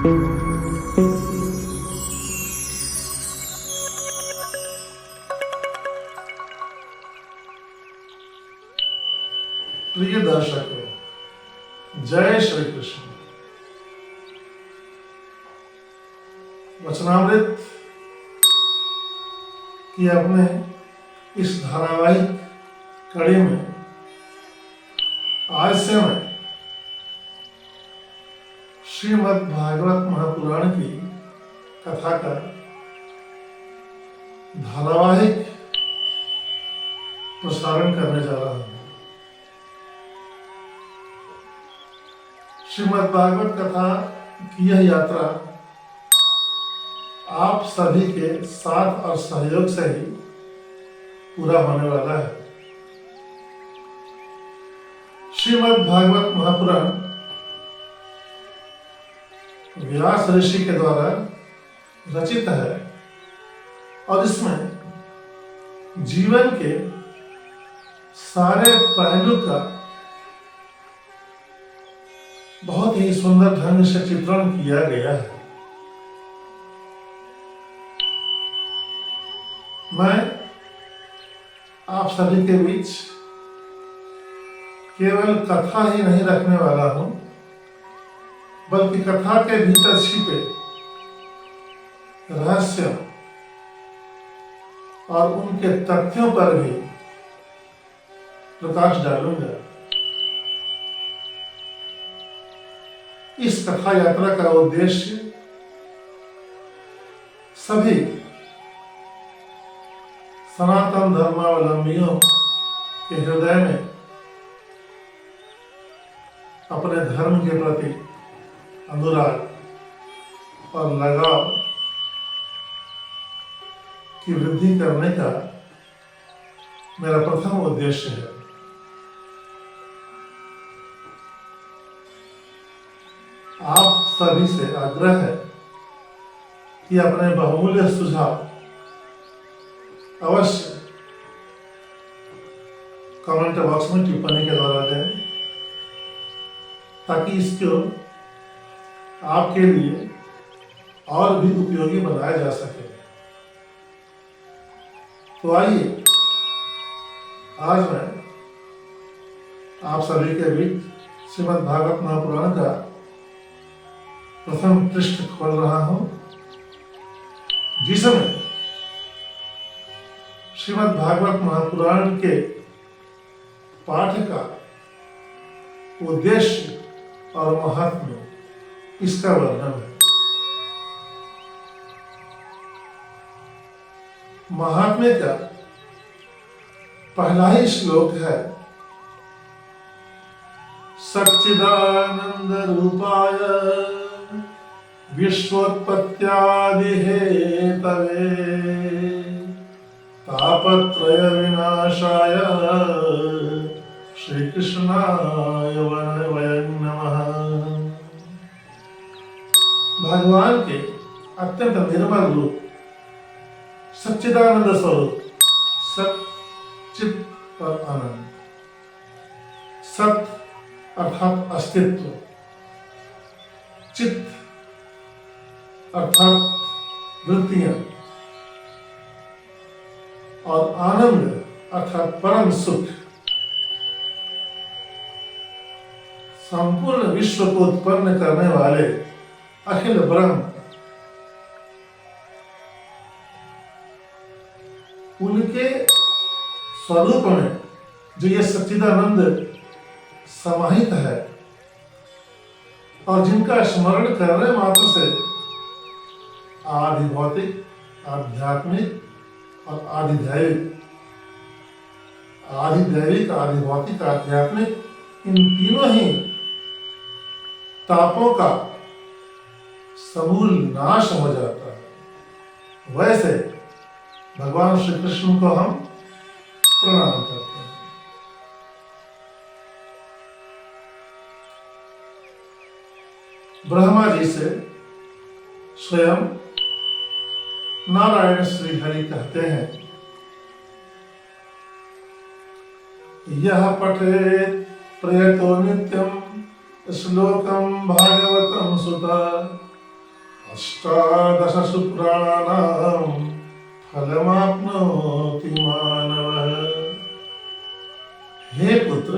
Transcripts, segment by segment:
प्रिय दर्शकों, जय श्री कृष्ण। वचनामृत की अपने इस धारावाहिक कड़ी में आज से मैं श्रीमद् भागवत महापुराण की कथा का धारावाहिक प्रसारण करने जा रहा हूं। श्रीमद् भागवत कथा की यह यात्रा आप सभी के साथ और सहयोग से ही पूरा होने वाला है। श्रीमद् भागवत महापुराण व्यास ऋषि के द्वारा रचित है और इसमें जीवन के सारे पहलू का बहुत ही सुंदर ढंग से चित्रण किया गया है। मैं आप सभी के बीच केवल कथा ही नहीं रखने वाला हूं, बल्कि कथा के भीतर छिपे रहस्य और उनके तथ्यों पर भी प्रकाश डालूंगा। इस कथा यात्रा का उद्देश्य सभी सनातन धर्मावलंबियों के हृदय में अपने धर्म के प्रति अनुराग और लगाव की वृद्धि करने का मेरा प्रथम उद्देश्य है। आप सभी से आग्रह है कि अपने बहुमूल्य सुझाव अवश्य कमेंट बॉक्स में टिप्पणी के द्वारा दें, ताकि इसको आपके लिए और भी उपयोगी बनाया जा सके। तो आइए आज मैं आप सभी के बीच श्रीमद् भागवत महापुराण का प्रथम पृष्ठ खोल रहा हूं, जिसमें श्रीमद् भागवत महापुराण के पाठ का उद्देश्य और महात्म्य, इसका वर्णन है। महात्म्य का पहला ही श्लोक है, सच्चिदानंद रूपाय विश्वोत्पत्त्यादि हेतवे तापत्रय विनाशाय श्री कृष्णाय वयं नमः। भगवान के अत्यंत निर्मल रूप, सच्चिदानंद स्वरूप, सत चित और आनंद, सत अर्थात अस्तित्व, चित्त अर्थात वृत्तियां और आनंद अर्थात परम सुख, संपूर्ण विश्व को उत्पन्न करने वाले अखिल ब्रह्म, उनके स्वरूप में जो ये सच्चिदानंद समाहित है और जिनका स्मरण करने मात्र से आदि भौतिक, आध्यात्मिक और आधिदैविक, आधिदैविक, आदि भौतिक, आध्यात्मिक, इन तीनों ही तापों का समूल नाश हो जाता है। वैसे भगवान श्री कृष्ण को हम प्रणाम करते हैं। ब्रह्मा जी से स्वयं नारायण श्री हरि कहते हैं, यह पठेत प्रयतो नित्यम श्लोकम भागवतम सुता अष्टादशसु पुराणानां फलमाप्नोति मानवः। हे पुत्र,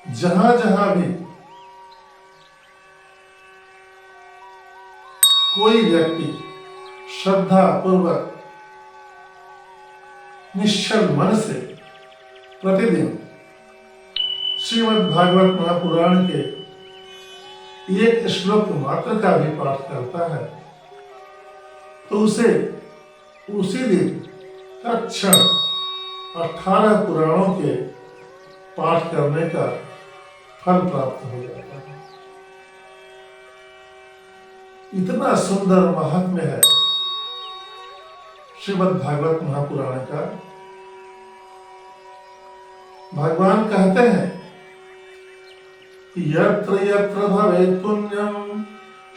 जहां जहां भी कोई व्यक्ति श्रद्धा पूर्वक निश्चल मन से प्रतिदिन श्रीमद् भागवत महापुराण के एक श्लोक मात्र का भी पाठ करता है तो उसे उसी दिन तत्क्षण 18 पुराणों के पाठ करने का फल प्राप्त हो जाता है। इतना सुंदर महात्म्य है श्रीमद् भागवत महापुराण का। भगवान कहते हैं यत्र यत्र भवेत् पुण्यं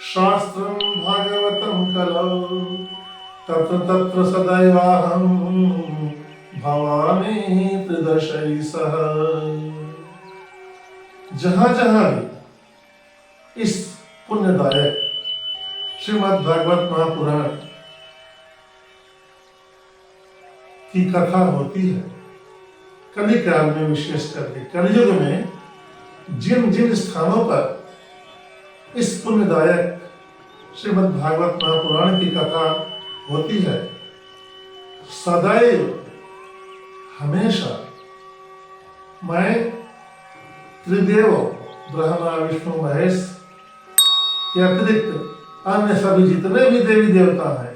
शास्त्रं भागवतं कलौ तत्र तत्र सदैवाहं भवामि त्रिदशैः सह। जहां जहां भी इस पुण्यदायक श्रीमद् भागवत महापुराण की कथा होती है, कलिकाल में विशेष करके कलयुग में जिन जिन स्थानों पर इस पुण्यदायक श्रीमद् भागवत महापुराण की कथा होती है, सदैव हमेशा मैं त्रिदेव ब्रह्मा विष्णु महेश के अतिरिक्त अन्य सभी जितने भी देवी देवता हैं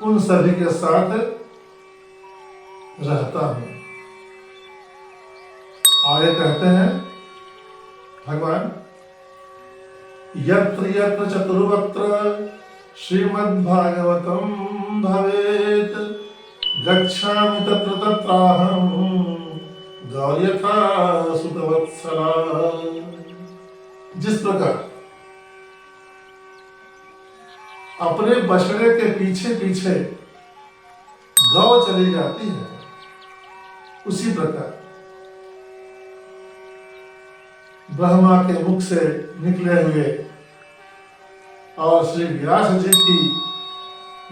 उन सभी के साथ रहता हूं। आगे कहते हैं भगवान यत्र यत्र चतुर्वत्र श्रीमद्भागवतं भवेत् गच्छामि तत्र तत्राहं गौर्यथा सुतवत्सला। जिस प्रकार अपने बछड़े के पीछे पीछे गौ चली जाती है, उसी प्रकार ब्रह्मा के मुख से निकले हुए और श्री व्यास जी की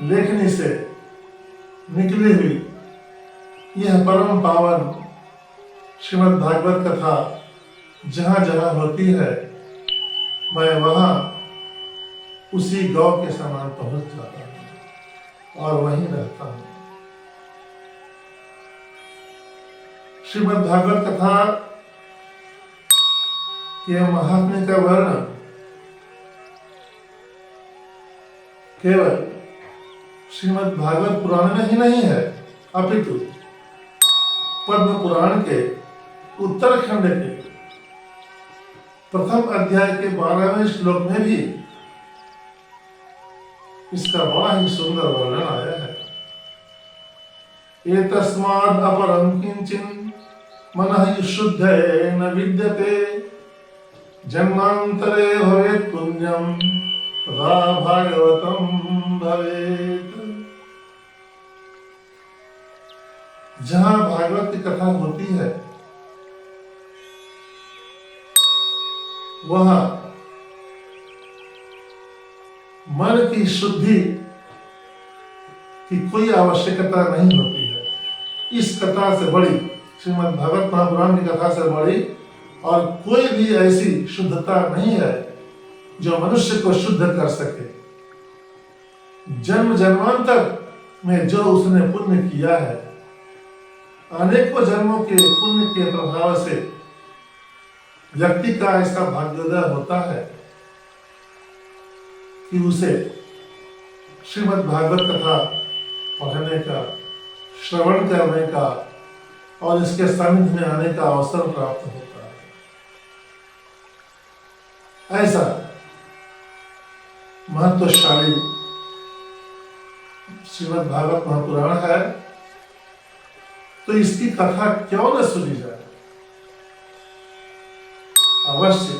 लेखनी से निकली हुई यह परम पावन श्रीमद् भागवत कथा जहां जहां होती है, मैं वहां उसी गौ के समान पहुंच जाता हूं और वहीं रहता हूं। श्रीमद् भागवत कथा के महात्म्य का वर्णन केवल श्रीमद् भागवत पुराण में ही नहीं है, अपितु पद्म पुराण के उत्तरखंड के प्रथम अध्याय के 12वें श्लोक में भी इसका बड़ा ही सुंदर वर्णन आया है। एतस्माद् अपरं किंचिन् मनः शुद्धेन विद्यते जन्मांतरे भवेत् पुण्यं तदा भागवतं भवेत्। जहां भागवत की कथा होती है वहां मन की शुद्धि की कोई आवश्यकता नहीं होती है। इस कथा से बड़ी, श्रीमद् भागवत महापुराण की कथा से बड़ी और कोई भी ऐसी शुद्धता नहीं है जो मनुष्य को शुद्ध कर सके। जन्म जन्मांतर में जो उसने पुण्य किया है, अनेकों जन्मों के पुण्य के प्रभाव से व्यक्ति का ऐसा भाग्योदय होता है कि उसे श्रीमद् भागवत कथा पढ़ने का, श्रवण करने का और इसके सानिध्य में आने का अवसर प्राप्त होता है। ऐसा महत्वशाली श्रीमद् भागवत महापुराण है, तो इसकी कथा क्यों न सुनी जाए। अवश्य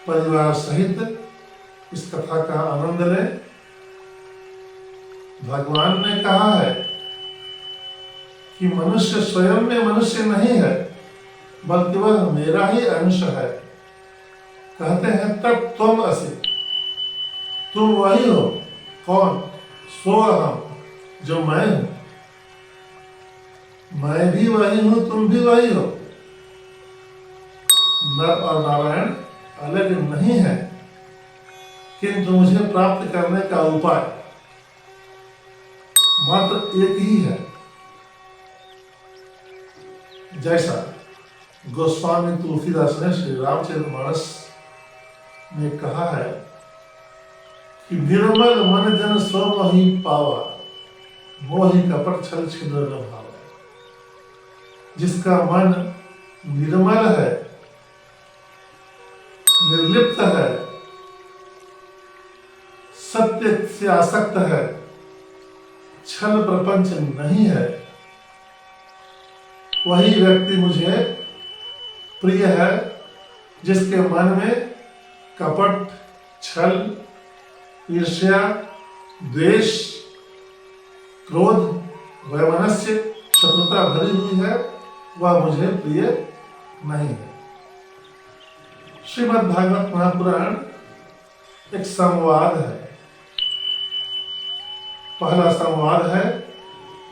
परिवार सहित इस कथा का आनंद लें। भगवान ने कहा है कि मनुष्य स्वयं में मनुष्य नहीं है, बल्कि वह मेरा ही अंश है। कहते हैं तब तुम असि, तुम वही हो। कौन? सो अहम, जो मैं हूं। मैं भी वही हूं, तुम भी वही हो। नर और नारायण अलग नहीं है, किंतु मुझे प्राप्त करने का उपाय मात्र एक ही है। जैसा गोस्वामी तुलसीदास ने श्री रामचरितमानस में कहा है कि निर्मल मन जन सो मोहि पावा, मोहि कपट छल छिद्र न भावा। जिसका मन निर्मल है, निर्लिप्त है, सत्य से आसक्त है, छल प्रपंच नहीं है, वही व्यक्ति मुझे प्रिय है। जिसके मन में कपट, छल, ईर्ष्या, द्वेष, क्रोध, वैमनस्य, शत्रुता भरी हुई है, वह मुझे प्रिय नहीं है। श्रीमद् भागवत महापुराण एक संवाद है। पहला संवाद है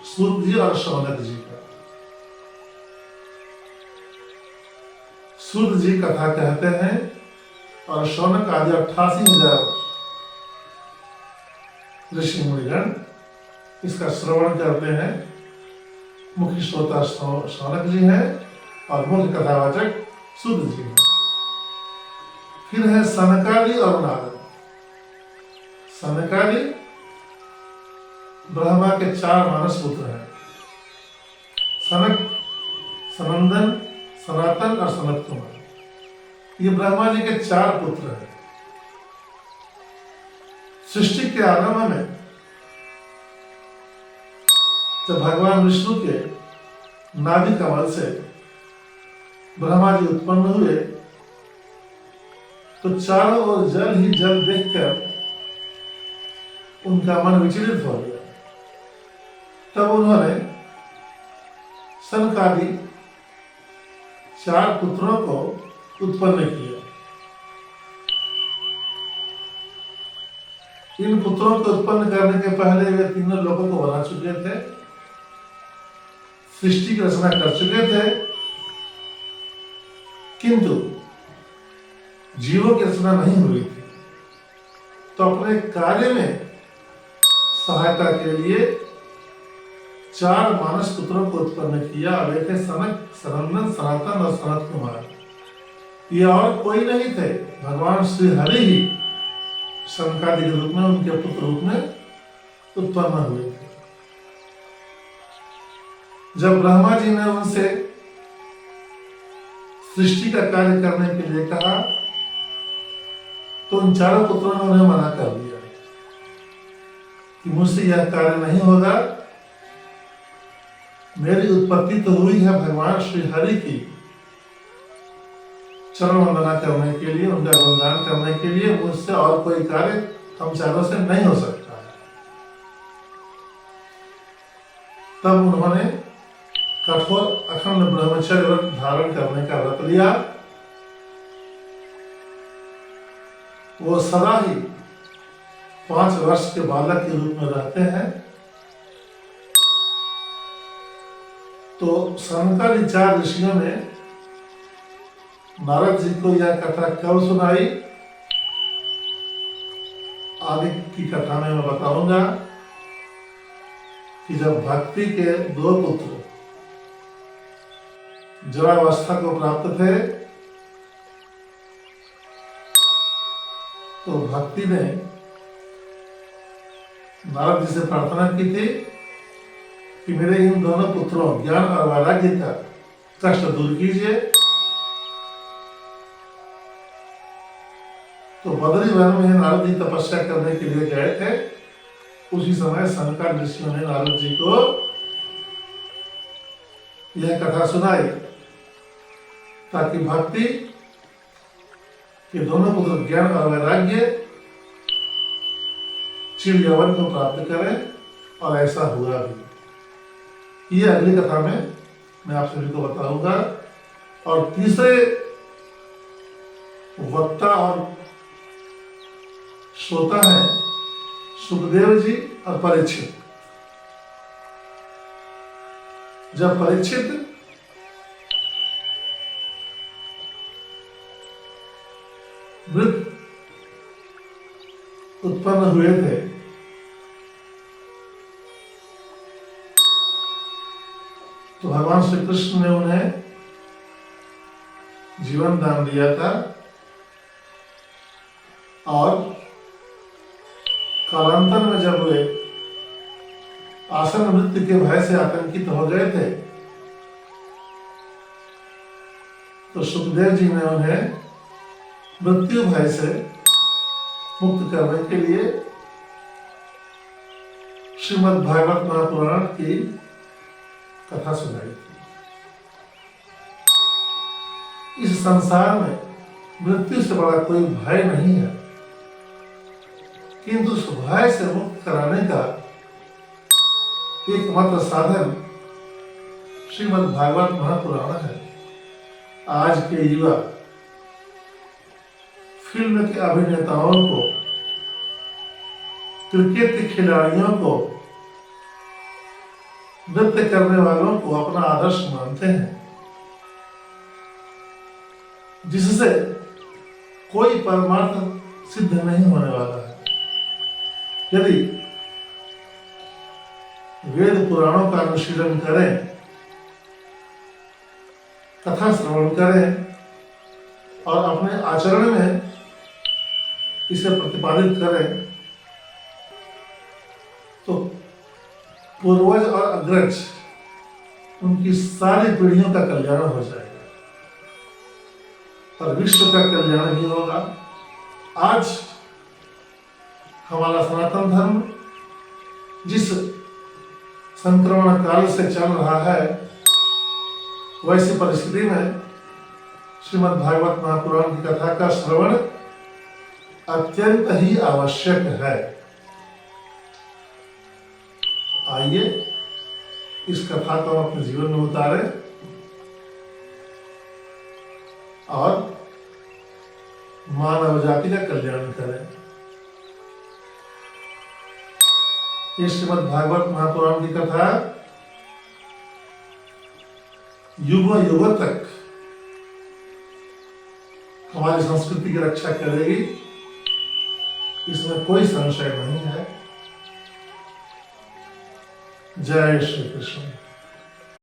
सूत जी और शौनक जी का। सूत जी कथा कहते हैं और शौनक आदि 88,000 ऋषि मुनिगण इसका श्रवण करते हैं। मुख्य श्रोता शौनक जी हैं और मुख्य कथावाचक सूत जी हैं। फिर है सनकादि और नारद। सनकादि ब्रह्मा के 4 मानस पुत्र हैं। सनक, सनंदन, सनातन और सनत कुमार, ये ब्रह्मा जी के 4 पुत्र हैं। सृष्टि के आरंभ में जब भगवान विष्णु के नाभि कमल से ब्रह्मा जी उत्पन्न हुए तो चारों ओर जल ही जल देखकर उनका मन विचलित हो गया। तब उन्होंने सनकादि 4 पुत्रों को उत्पन्न किया। इन पुत्रों को उत्पन्न करने के पहले वे तीनों लोगों को बना चुके थे, सृष्टि की रचना कर चुके थे, किंतु जीवों की रचना नहीं हुई थी। तो अपने कार्य में सहायता के लिए 4 मानस पुत्रों को उत्पन्न किया। वे थे सनक, सनंदन, सनातन और सनत कुमार। ये और कोई नहीं थे, भगवान श्री हरि ही सनकादि के रूप में, उनके पुत्र रूप में उत्पन्न हुए थे। जब ब्रह्मा जी ने उनसे सृष्टि का कार्य करने के लिए कहा तो उन 4 पुत्रों ने उन्हें मना कर दिया कि मुझसे यह कार्य नहीं होगा। मेरी उत्पत्ति तो हुई है भगवान श्री हरि की चरण वंदना करने के लिए, उनका गुणगान करने के लिए। मुझसे और कोई कार्य हम चारों से नहीं हो सकता है। तब उन्होंने कठोर अखंड ब्रह्मचर्य व्रत धारण करने का व्रत लिया। वो सदा ही 5 वर्ष के बालक के रूप में रहते हैं। तो सनकादि 4 ऋषियों ने नारद जी को यह कथा कब सुनाई, आगे की कथा में मैं बताऊंगा कि जब भक्ति के 2 पुत्र जरावस्था को प्राप्त थे तो भक्ति ने नारद जी से प्रार्थना की थी कि मेरे इन दोनों पुत्रों ज्ञान और वैराग्य का कष्ट दूर कीजिए। तो बद्री वन में नारद जी तपस्या करने के लिए गए थे। उसी समय सनकादि ऋषियों ने नारद जी को यह कथा सुनाई ताकि भक्ति के दोनों पुत्र ज्ञान और वैराग्य चिर यौवन को प्राप्त करें, और ऐसा हुआ भी। ये अगली कथा में मैं आप सभी को बताऊंगा। और तीसरे वक्ता और श्रोता हैं सुखदेव जी और परीक्षित। जब परीक्षित वृत्त उत्पन्न हुए थे तो भगवान श्री कृष्ण ने उन्हें जीवन दान दिया था और कालांतर में जब वे आसन मृत्यु के भय से आतंकित हो गए थे तो सुखदेव जी ने उन्हें मृत्यु भय से मुक्त करने के लिए श्रीमद् भागवत महापुराण की कथा सुनाई थी। इस संसार में मृत्यु से बड़ा कोई भय नहीं है, किंतु उस भय से मुक्त कराने का एकमात्र साधन श्रीमद् भागवत महापुराण है। आज के युवा फिल्म के अभिनेताओं को, क्रिकेट के खिलाड़ियों को, नृत्य करने वालों को अपना आदर्श मानते हैं, जिससे कोई परमार्थ सिद्ध नहीं होने वाला है। यदि वेद पुराणों का अनुशीलन करें, कथा श्रवण करें और अपने आचरण में इसे प्रतिपादित करें तो पूर्वज और अग्रज उनकी सारी पीढ़ियों का कल्याण हो जाएगा और विश्व का कल्याण भी होगा। आज हमारा सनातन धर्म जिस संक्रमण काल से चल रहा है, वैसी परिस्थिति में श्रीमद् भागवत महापुराण की कथा का श्रवण अत्यंत ही आवश्यक है। आइए इस कथा को हम अपने जीवन में उतारें और मानव जाति का कल्याण करें। ये श्रीमद् भागवत महापुराण की कथा युगों युगों तक हमारी संस्कृति की रक्षा करेगी, इसमें कोई संशय नहीं है। जय श्री कृष्ण।